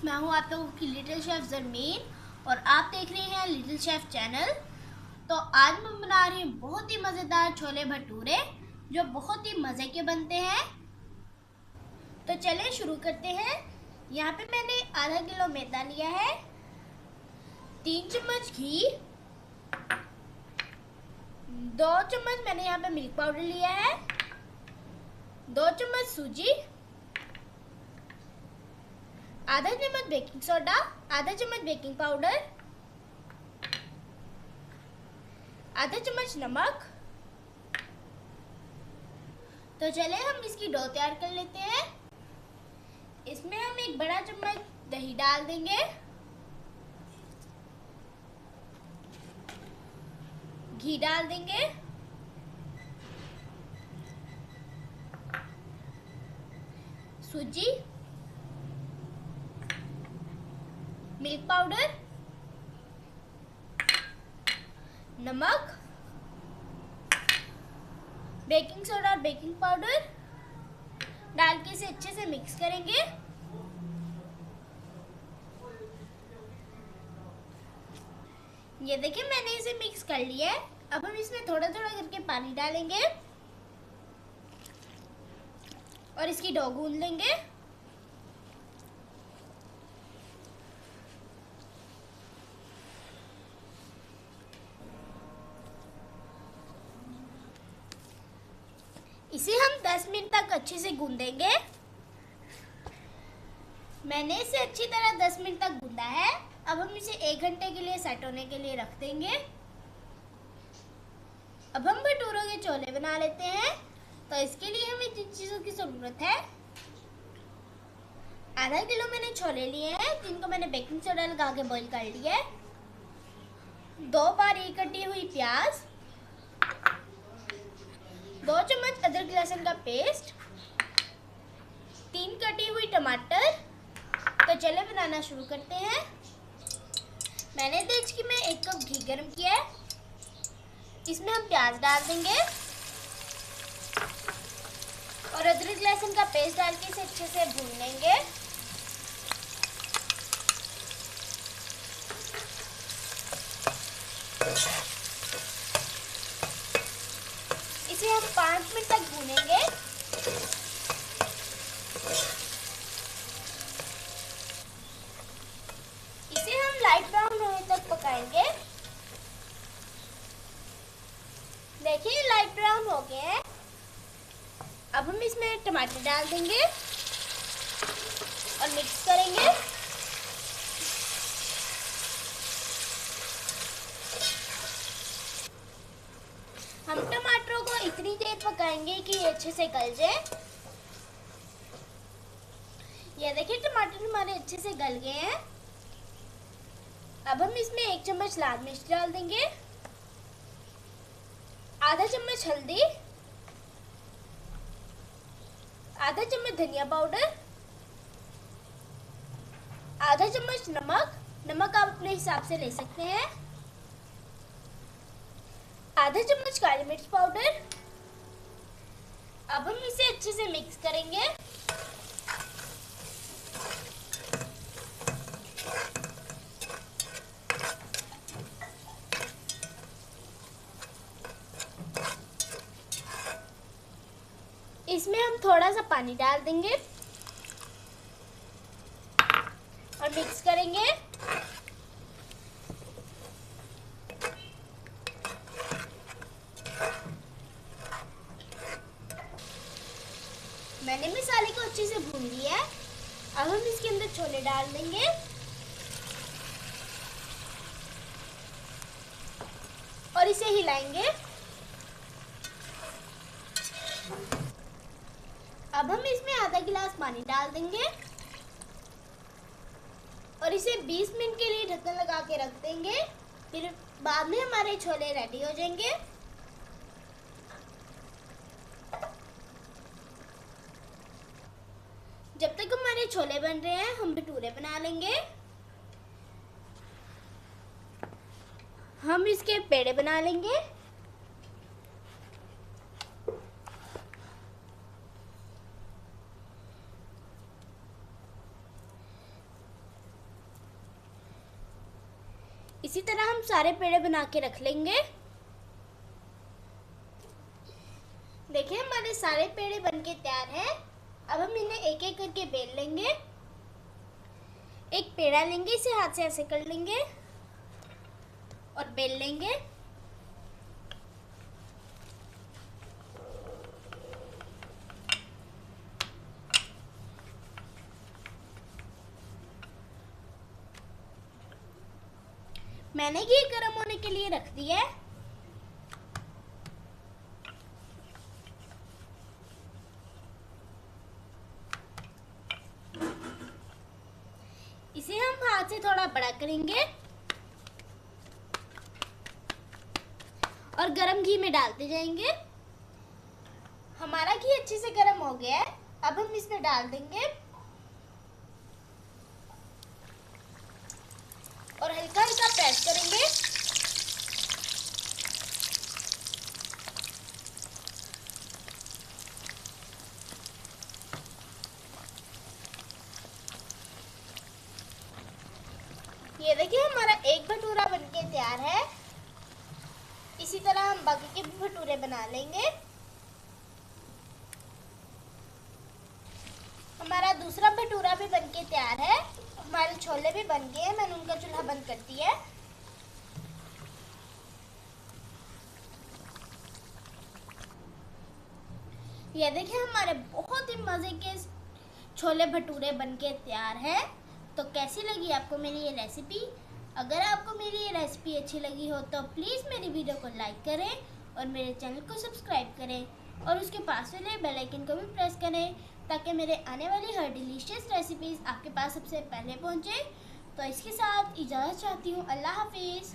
मैं हूं आप लोगों की लिटिल शेफ ज़रमीन और आप देख रहे हैं लिटिल शेफ चैनल। तो आज मैं बना रही हूँ बहुत ही मज़ेदार छोले भटूरे जो बहुत ही मज़े के बनते हैं। तो चलिए शुरू करते हैं। यहाँ पे मैंने आधा किलो मैदा लिया है, 3 चम्मच घी, 2 चम्मच मैंने यहाँ पे मिल्क पाउडर लिया है, 2 चम्मच सूजी, आधा चम्मच बेकिंग सोडा, आधा चम्मच बेकिंग पाउडर, आधा चम्मच नमक। तो चले हम इसकी डो तैयार कर लेते हैं। इसमें हम एक बड़ा चम्मच दही डाल देंगे, घी डाल देंगे, सूजी, मिल्क पाउडर, नमक, बेकिंग सोडा और बेकिंग पाउडर डाल के इसे अच्छे से मिक्स करेंगे। ये देखिए मैंने इसे मिक्स कर लिया है। अब हम इसमें थोड़ा थोड़ा करके पानी डालेंगे और इसकी डो गूंद लेंगे। इसे हम 10 मिनट तक अच्छे से गूंदेंगे। मैंने इसे अच्छी तरह 10 मिनट तक गूंदा है। अब हम इसे 1 घंटे के लिए सेट होने के लिए रख देंगे। अब हम भटूरों के छोले बना लेते हैं। तो इसके लिए हमें जिन चीज़ों की ज़रूरत है, आधा किलो मैंने छोले लिए हैं जिनको मैंने बेकिंग सोडा लगा के बॉईल कर लिया है, 2 बारीक कटी हुई प्याज, 2 चम्मच अदरक लहसुन का पेस्ट, 3 कटी हुई टमाटर। तो चले बनाना शुरू करते हैं। मैंने देख में 1 कप घी गर्म किया है। इसमें हम प्याज डाल देंगे और अदरक लहसुन का पेस्ट डाल के इसे अच्छे से भून लेंगे। इसे हम 5 मिनट तक भूनेंगे। इसे हम लाइट ब्राउन होने तक पकाएंगे। देखिए लाइट ब्राउन हो गए हैं। अब हम इसमें टमाटर डाल देंगे और मिक्स करेंगे। हम टमाटरों को इतनी देर पकाएंगे कि ये अच्छे से गल जाए। ये देखिए टमाटर हमारे अच्छे से गल गए हैं। अब हम इसमें 1 चम्मच लाल मिर्च डाल देंगे, आधा चम्मच हल्दी, आधा चम्मच धनिया पाउडर, आधा चम्मच नमक। नमक आप अपने हिसाब से ले सकते हैं, आधा चम्मच काली मिर्च पाउडर। अब हम इसे अच्छे से मिक्स करेंगे। इसमें हम थोड़ा सा पानी डाल देंगे और मिक्स करेंगे। मैंने मसाले को अच्छे से भून लिया है। अब हम इसके अंदर छोले डाल देंगे और इसे हिलाएंगे। अब हम इसमें आधा गिलास पानी डाल देंगे और इसे 20 मिनट के लिए ढक्कन लगा के रख देंगे। फिर बाद में हमारे छोले रेडी हो जाएंगे। जब तक हमारे छोले बन रहे हैं हम भटूरे बना लेंगे। हम इसके पेड़े बना लेंगे। इसी तरह हम सारे पेड़े बना के रख लेंगे। देखिए हमारे सारे पेड़े बनके तैयार हैं। अब हम इन्हें एक एक करके बेल लेंगे। एक पेड़ा लेंगे, इसे हाथ से ऐसे कर लेंगे और बेल लेंगे। मैंने घी गर्म होने के लिए रख दिया है। इसे हम हाथ से थोड़ा बड़ा करेंगे और गरम घी में डालते जाएंगे। हमारा घी अच्छे से गरम हो गया है। अब हम इसमें डाल देंगे और हल्का हल्का प्रेस करेंगे। ये देखिए हमारा एक भटूरा बनके तैयार है। इसी तरह हम बाकी के भी भटूरे बना लेंगे। हमारा दूसरा भटूरा भी बनके तैयार है। हमारे छोले भी बन गए हैं। मैंने उनका चूल्हा बंद कर दिया है। ये देखिए हमारे बहुत ही मज़े के छोले भटूरे बनके तैयार हैं। तो कैसी लगी आपको मेरी ये रेसिपी? अगर आपको मेरी ये रेसिपी अच्छी लगी हो तो प्लीज़ मेरी वीडियो को लाइक करें और मेरे चैनल को सब्सक्राइब करें और उसके पास वाले बेल आइकन को भी प्रेस करें ताकि मेरे आने वाली हर डिलीशियस रेसिपीज़ आपके पास सबसे पहले पहुंचे। तो इसके साथ इजाज़त चाहती हूँ। अल्लाह हाफिज़।